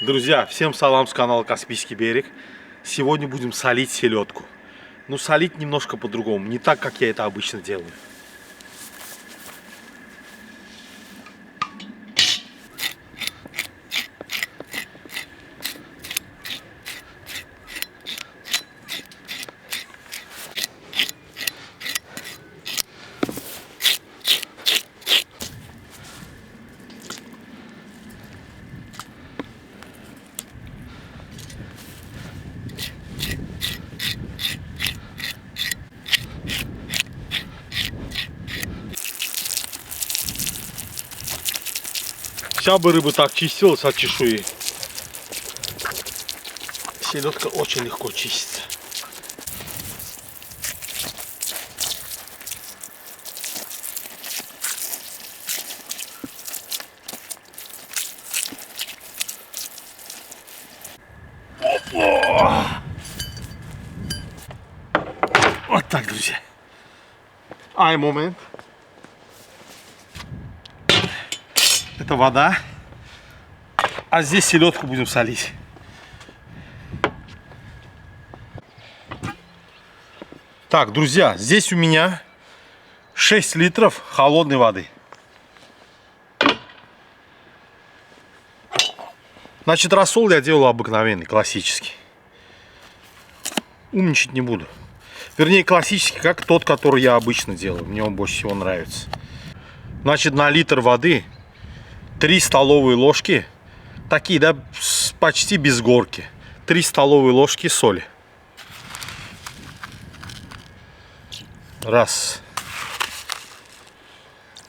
Друзья, всем салам с канала Каспийский берег. Сегодня будем солить селедку. Ну, солить немножко по-другому, не так, как я это обычно делаю. Вся бы рыба так чистилась от чешуи. Селедка очень легко чистится. Вот так, друзья. Момент. Это вода. А здесь селедку будем солить. Так, друзья, здесь у меня 6 литров холодной воды. Значит, рассол я делаю обыкновенный, классический. Умничать не буду. Вернее, классический, как тот, который я обычно делаю. Мне он больше всего нравится. Значит, на литр воды 3 столовые ложки, такие, да, почти без горки. 3 столовые ложки соли. Раз.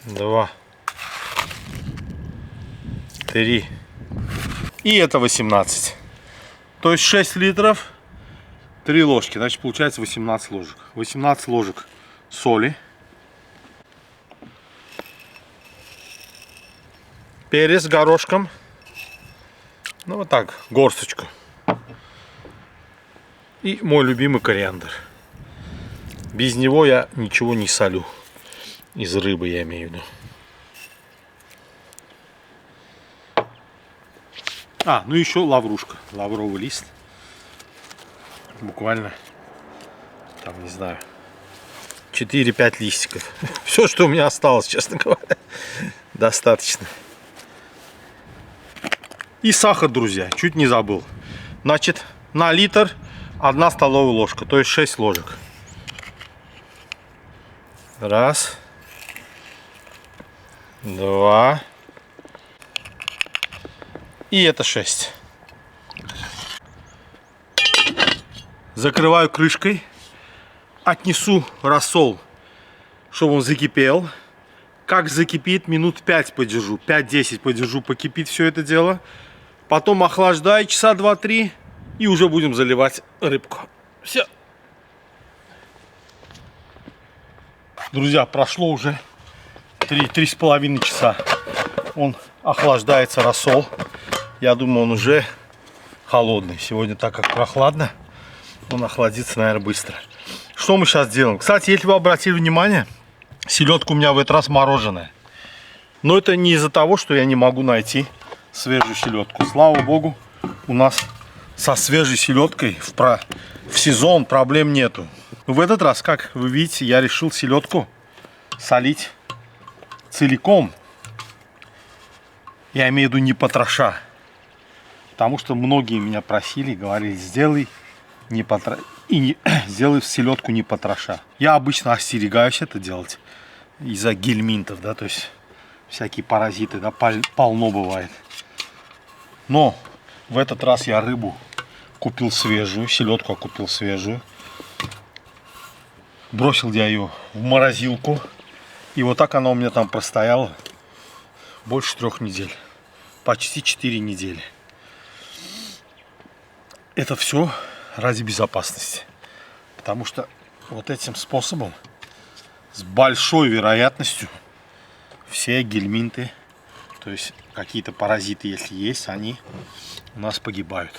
Два. Три. И это 18. То есть 6 литров, 3 ложки. Значит, получается 18 ложек. 18 ложек соли. Перец горошком. Ну, вот так, горсточку. И мой любимый кориандр. Без него я ничего не солю. Из рыбы я имею в виду. Ну еще лаврушка. Лавровый лист. Буквально, там, не знаю, 4-5 листиков. Все, что у меня осталось, честно говоря. Достаточно. И сахар, друзья, чуть не забыл. Значит, на литр 1 столовая ложка, то есть 6 ложек. Раз. Два. И это 6. Закрываю крышкой. Отнесу рассол, чтобы он закипел. Как закипит, минут 5 подержу. 5-10 подержу, покипит все это дело. Потом охлаждаю часа 2-3. И уже будем заливать рыбку. Все. Друзья, прошло уже 3-3,5 часа. Он охлаждается, рассол. Я думаю, он уже холодный. Сегодня, так как прохладно, он охладится, наверное, быстро. Что мы сейчас делаем? Кстати, если вы обратили внимание, селедка у меня в этот раз мороженая. Но это не из-за того, что я не могу найти свежую селедку. Слава богу, у нас со свежей селедкой в сезон проблем нету. В этот раз, как вы видите, я решил селедку солить целиком. Я имею в виду не потроша. Потому что многие меня просили, говорили, сделай сделай селедку не потроша. Я обычно остерегаюсь это делать из-за гельминтов, да, то есть всякие паразиты, да, полно бывает. Но в этот раз я рыбу купил свежую, селедку купил свежую. Бросил я ее в морозилку. И вот так она у меня там простояла больше 3 недель. Почти 4 недели. Это все ради безопасности. Потому что вот этим способом с большой вероятностью все гельминты, то есть какие-то паразиты, если есть, они у нас погибают.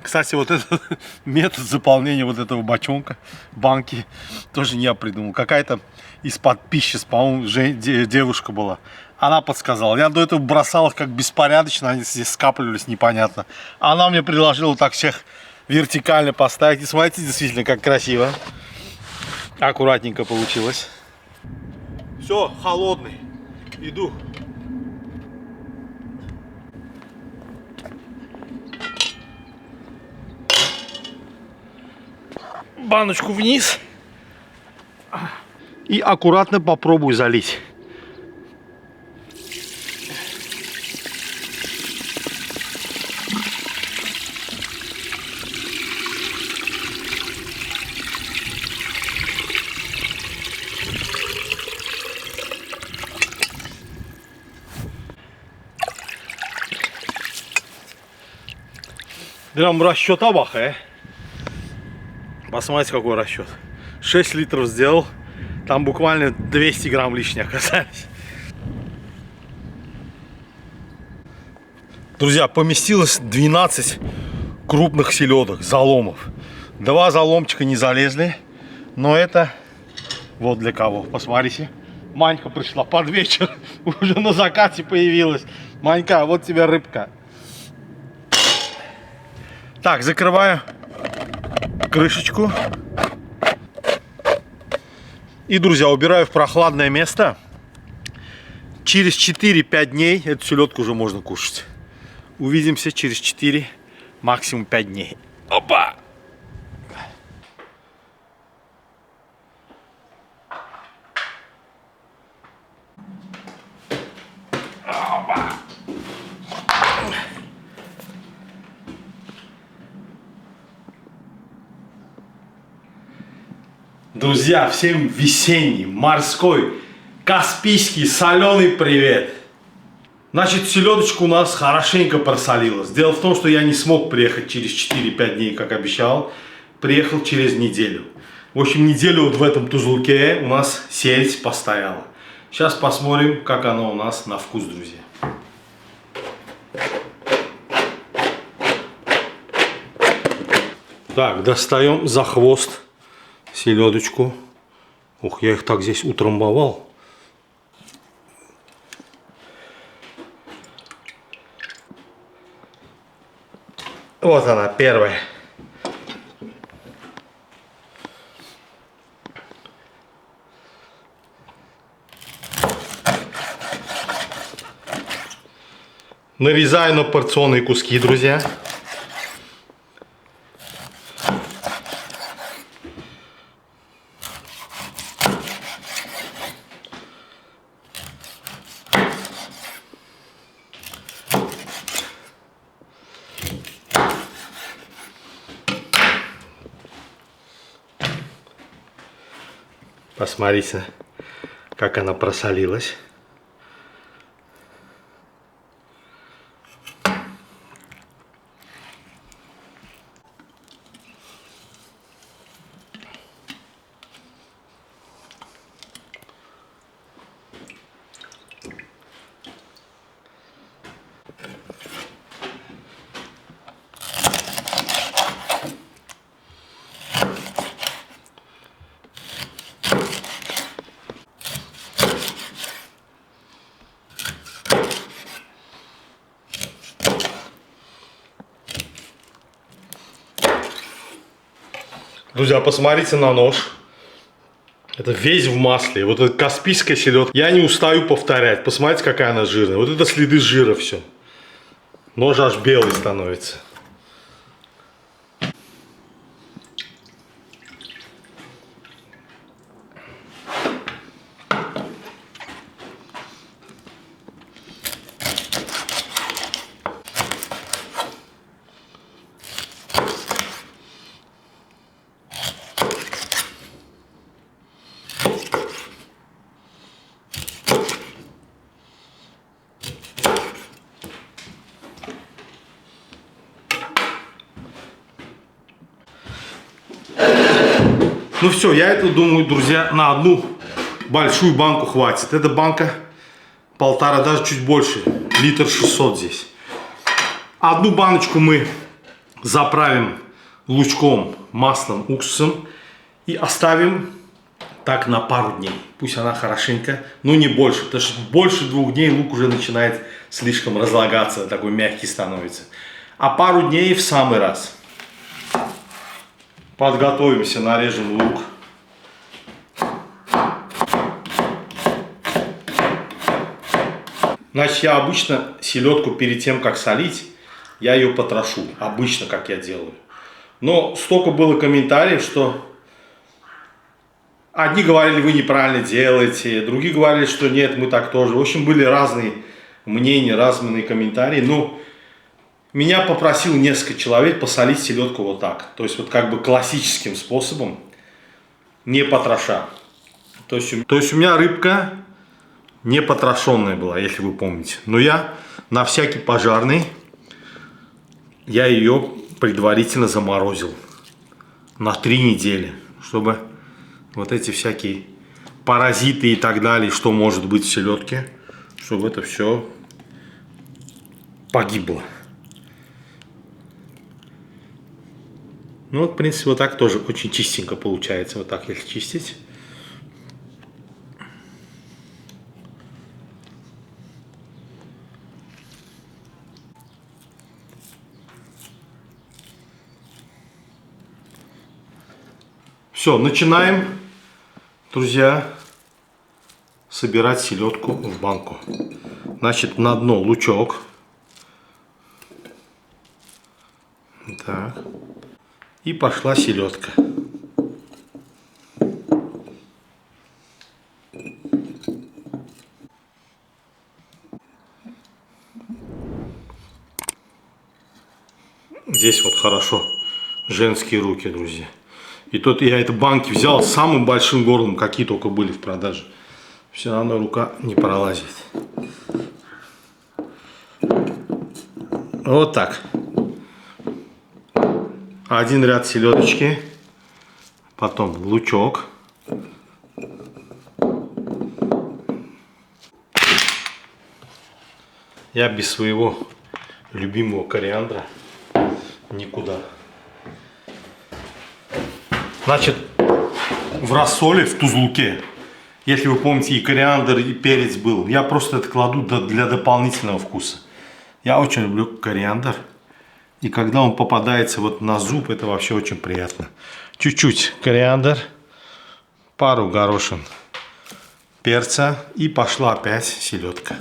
Кстати, вот этот метод заполнения вот этого бочонка, банки, тоже не я придумал. Какая-то из подписчиц, по-моему, девушка была. Она подсказала. Я до этого бросал их как беспорядочно, они здесь скапливались непонятно. Она мне предложила так всех вертикально поставить. И смотрите, действительно, как красиво. Аккуратненько получилось. Все, холодный. Иду. Баночку вниз. И аккуратно попробую залить. Прям расчета баха, Посмотрите, какой расчет. 6 литров сделал. Там буквально 200 грамм лишние оказались. Друзья, поместилось 12 крупных селедок, заломов. 2 заломчика не залезли. Но это вот для кого. Посмотрите. Манька пришла под вечер. Уже на закате появилась. Манька, вот тебе рыбка. Так, закрываю крышечку. И, друзья, убираю в прохладное место. Через 4-5 дней эту селедку уже можно кушать. Увидимся через 4, максимум 5 дней. Опа! Друзья, всем весенний, морской, каспийский, соленый привет! Значит, селедочка у нас хорошенько просолилась. Дело в том, что я не смог приехать через 4-5 дней, как обещал. Приехал через неделю. В общем, неделю вот в этом тузлуке у нас сельдь постояла. Сейчас посмотрим, как она у нас на вкус, друзья. Так, достаем за хвост селедочку. Ух, я их так здесь утрамбовал. Вот она, первая. Нарезаю на порционные куски, друзья. Посмотрите, как она просолилась. Друзья, посмотрите на нож. Это весь в масле. Вот эта каспийская селедка. Я не устаю повторять. Посмотрите, какая она жирная. Вот это следы жира все. Нож аж белый становится. Ну все, я это думаю, друзья, на одну большую банку хватит. Эта банка 1,5, даже чуть больше, литр 600 здесь. Одну баночку мы Заправим лучком, маслом, уксусом и оставим так на пару дней. Пусть она хорошенько, но не больше, потому что больше 2 дней лук уже начинает слишком разлагаться, такой мягкий становится. А пару дней в самый раз. Подготовимся, нарежем лук. Значит, я обычно селедку перед тем, как солить, я ее потрошу. Обычно, как я делаю. Но столько было комментариев, что одни говорили, вы неправильно делаете, другие говорили, что нет, мы так тоже. В общем, были разные мнения, разные комментарии. Но меня попросил несколько человек посолить селедку вот так. То есть, вот как бы классическим способом, не потроша. То есть у меня рыбка не потрошенная была, если вы помните. Но я на всякий пожарный, я ее предварительно заморозил на 3 недели, чтобы вот эти всякие паразиты и так далее, что может быть в селедке, чтобы это все погибло. Ну вот, в принципе, вот так тоже очень чистенько получается, вот так если чистить. Все, начинаем, друзья, собирать селедку в банку. Значит, на дно лучок. Так. И пошла селедка. Здесь вот хорошо женские руки, друзья. И тут я это банки взял с самым большим горлом, какие только были в продаже. Все равно рука не пролазит. Вот так. Один ряд селедочки. Потом лучок. Я без своего любимого кориандра никуда. Значит, в рассоле, в тузлуке, если вы помните, и кориандр, и перец был, я просто это кладу для дополнительного вкуса. Я очень люблю кориандр. И когда он попадается вот на зуб, это вообще очень приятно. Чуть-чуть кориандр, пару горошин перца, и пошла опять селедка.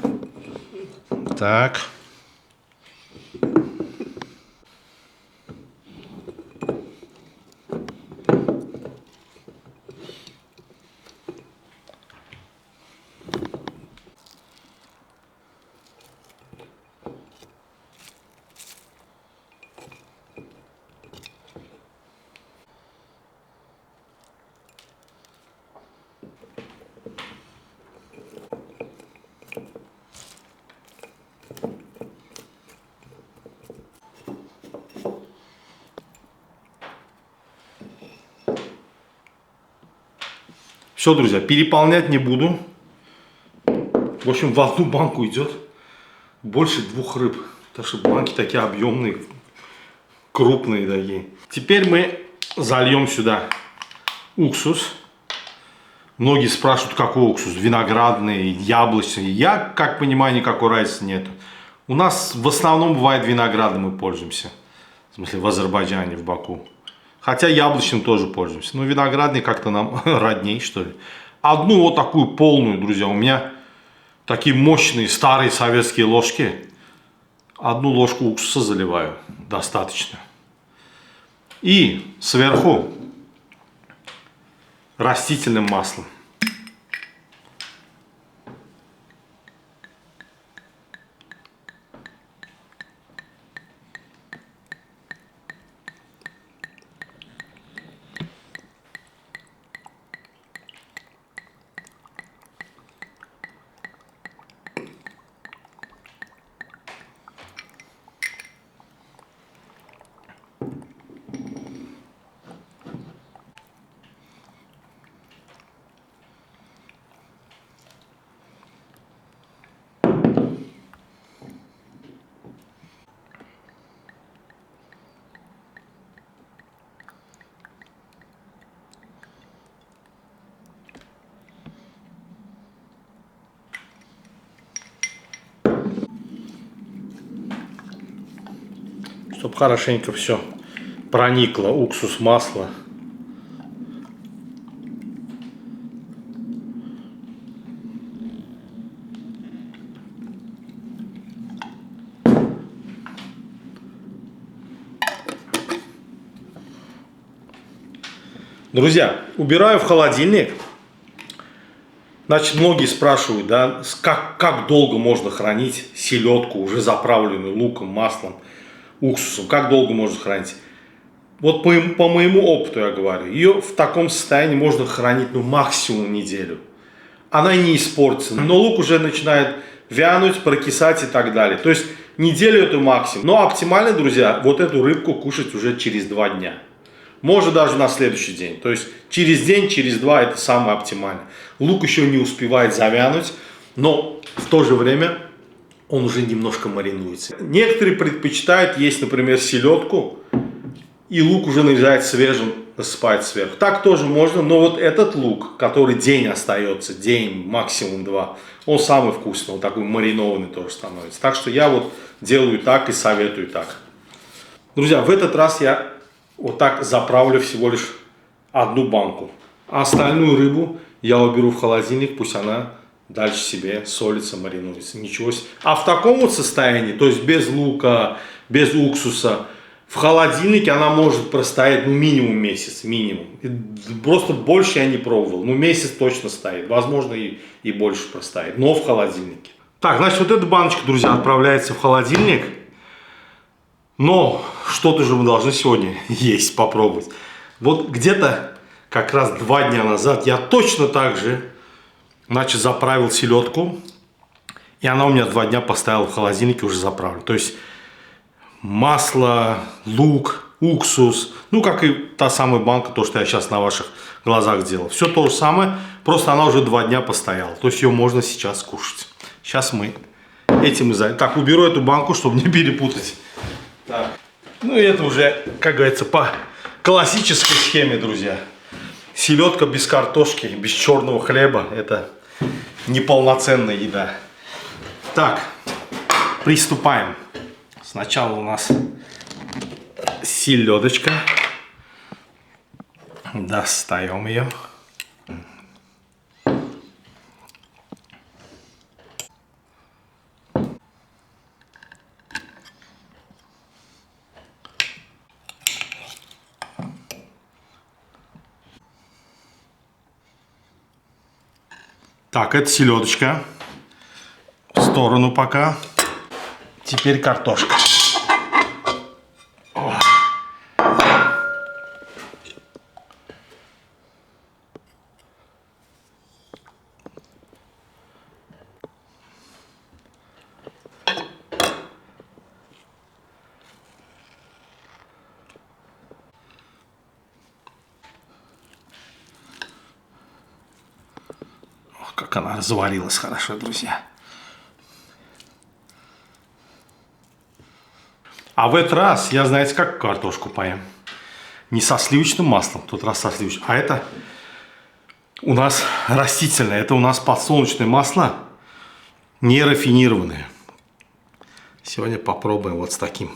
Так. Все, друзья, переполнять не буду. В общем, в одну банку идет больше 2 рыб. Потому что банки такие объемные, крупные такие. Теперь мы зальем сюда уксус. Многие спрашивают, какой уксус? Виноградный, яблочный. Я, как понимаю, никакой разницы нету. У нас в основном бывает виноградный мы пользуемся. В смысле, в Азербайджане, в Баку. Хотя яблочным тоже пользуемся. Но виноградный как-то нам родней, что ли. Одну вот такую полную, друзья. У меня такие мощные старые советские ложки. Одну ложку уксуса заливаю. Достаточно. И сверху растительным маслом. чтобы хорошенько все проникло, уксус, масло. Друзья, убираю в холодильник. Значит, многие спрашивают, да, как долго можно хранить селедку, уже заправленную луком, маслом, уксусом. Как долго можно хранить? Вот по моему опыту я говорю, ее в таком состоянии можно хранить максимум неделю. Она не испортится, но лук уже начинает вянуть, прокисать и так далее. То есть неделю это максимум. Но оптимально, друзья, вот эту рыбку кушать уже через 2 дня. Может даже на следующий день. То есть через день, через 2 это самое оптимальное. Лук еще не успевает завянуть, но в то же время он уже немножко маринуется. Некоторые предпочитают есть, например, селедку, и лук уже нарезает свежим, насыпает сверху. Так тоже можно, но вот этот лук, который день остается, день, максимум 2, он самый вкусный, он такой маринованный тоже становится. Так что я вот делаю так и советую так. Друзья, в этот раз я вот так заправлю всего лишь 1 банку. А остальную рыбу я уберу в холодильник, пусть она дальше себе солится, маринуется. Ничего себе. А в таком вот состоянии, то есть без лука, без уксуса, в холодильнике она может простоять минимум месяц, минимум. Просто больше я не пробовал. Месяц точно стоит, возможно и больше простоит, но в холодильнике. Так, значит, вот эта баночка, друзья, отправляется в холодильник. Но что-то же мы должны сегодня есть, попробовать. Вот где-то как раз 2 дня назад я точно так же, значит, заправил селедку. И она у меня 2 дня поставила в холодильнике уже заправлена. То есть масло, лук, уксус. Как и та самая банка, то, что я сейчас на ваших глазах делал. Все то же самое, просто она уже 2 дня постояла. То есть ее можно сейчас кушать. Сейчас мы этим и займемся. Так, уберу эту банку, чтобы не перепутать. Так. И это уже, как говорится, по классической схеме, друзья. Селедка без картошки, без черного хлеба – это неполноценная еда. Так, приступаем. Сначала у нас селедочка. Достаем ее. Так, это селедочка. В сторону пока. Теперь картошка. Как она разварилась хорошо, друзья. А в этот раз я, знаете, как картошку поем. Не со сливочным маслом, в тот раз со сливочным. А это у нас растительное. Это у нас подсолнечное масло, не рафинированное. Сегодня попробуем вот с таким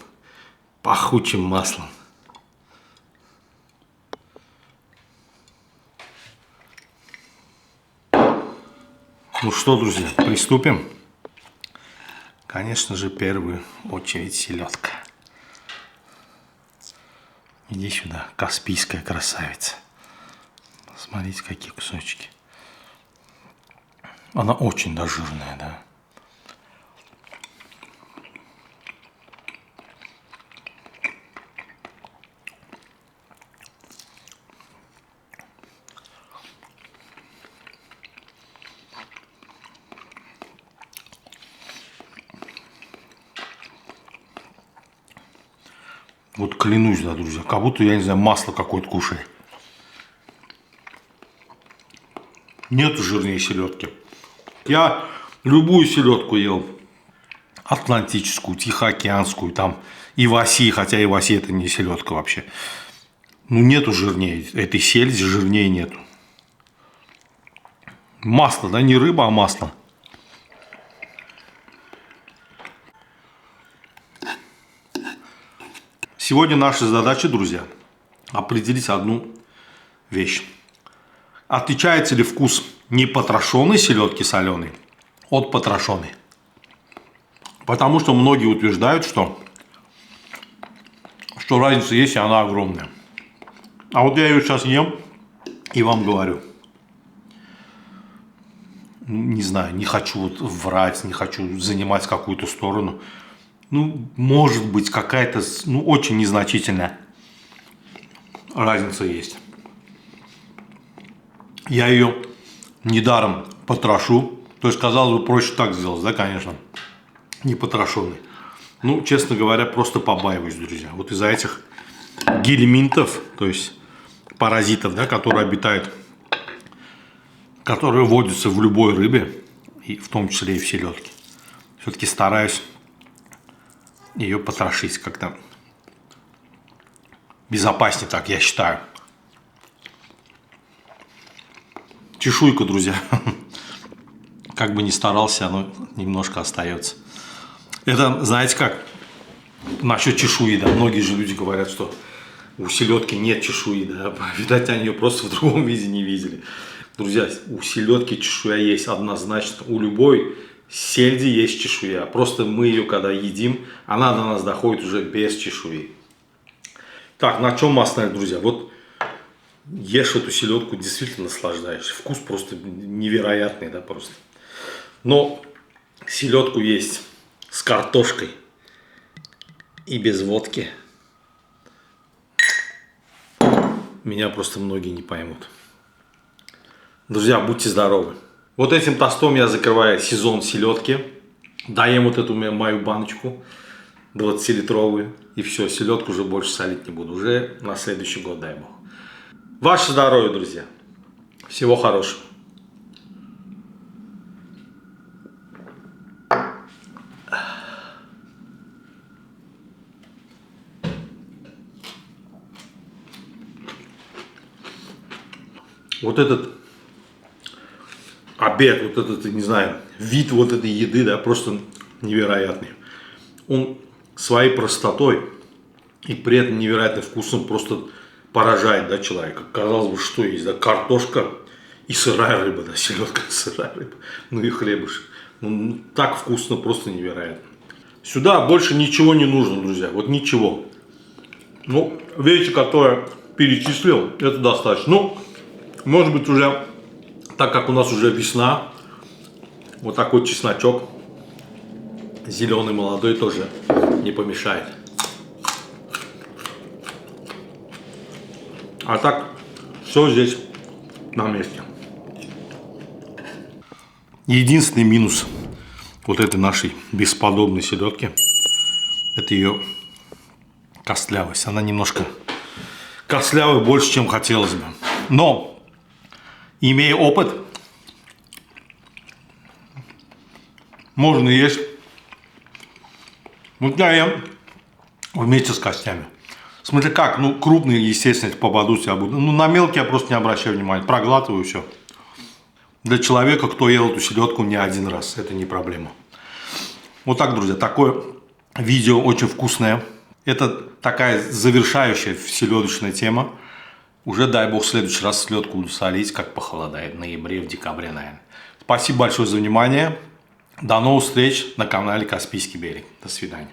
пахучим маслом. Ну что, друзья, приступим. Конечно же, в первую очередь селедка. Иди сюда, каспийская красавица. Смотрите, какие кусочки. Она очень дожирная, да. Вот клянусь, да, друзья, как будто, я не знаю, масло какое-то кушаю. Нету жирнее селедки. Я любую селедку ел. Атлантическую, тихоокеанскую, там, иваси, хотя иваси это не селедка вообще. Нету жирнее. Этой сельди жирнее нету. Масло, да, не рыба, а масло. Сегодня наша задача, друзья, определить одну вещь. Отличается ли вкус непотрошенной селедки соленой от потрошенной? Потому что многие утверждают, что разница есть, и она огромная. А вот я ее сейчас ем и вам говорю. Не знаю, не хочу вот врать, не хочу занимать какую-то сторону. Ну, может быть, какая-то, очень незначительная разница есть. Я ее недаром потрошу. То есть, казалось бы, проще так сделать, да, конечно, не потрошенный. Ну, честно говоря, просто побаиваюсь, друзья. Вот из-за этих гельминтов, то есть паразитов, да, которые обитают, которые водятся в любой рыбе, и в том числе и в селедке. Все-таки стараюсь ее потрошить как-то безопаснее, так я считаю. Чешуйка, друзья. Как бы ни старался, оно немножко остается. Это, знаете как, насчет чешуи, да, многие же люди говорят, что у селедки нет чешуи, да, видать, они ее просто в другом виде не видели. Друзья, у селедки чешуя есть однозначно, у любой сельди есть чешуя, просто мы ее когда едим, она до нас доходит уже без чешуи. Так, на чем мы остановились, друзья? Вот ешь эту селедку, действительно наслаждаешься, вкус просто невероятный, да, просто. Но селедку есть с картошкой и без водки меня просто многие не поймут. Друзья, будьте здоровы. Вот этим тостом я закрываю сезон селедки. Даем вот эту мою баночку 20-литровую. И все, селедку уже больше солить не буду. Уже на следующий год, дай бог. Ваше здоровье, друзья. Всего хорошего. Вот этот обед, вот этот, не знаю, вид вот этой еды, да, просто невероятный. Он своей простотой и при этом невероятным вкусом просто поражает, да, человека. Казалось бы, что есть, да, картошка и сырая рыба, да, селедка, сырая рыба, ну и хлебушек. Ну, так вкусно, просто невероятно. Сюда больше ничего не нужно, друзья, вот ничего. Ну, вещи, которые перечислил, это достаточно. Ну, может быть, уже, так как у нас уже весна, вот такой чесночок зеленый, молодой, тоже не помешает. А так, все здесь на месте. Единственный минус вот этой нашей бесподобной селедки — это ее костлявость. Она немножко костлявая больше, чем хотелось бы. Но имея опыт, можно есть. Вот я ем вместе с костями. Смотри как, ну крупные, естественно, попадут я буду. Ну на мелкие я просто не обращаю внимания, проглатываю все. Для человека, кто ел эту селедку не один раз, это не проблема. Вот так, друзья, такое видео очень вкусное. Это такая завершающая селедочная тема. Уже, дай бог, в следующий раз селедку буду солить, как похолодает, в ноябре, в декабре, наверное. Спасибо большое за внимание. До новых встреч на канале Каспийский берег. До свидания.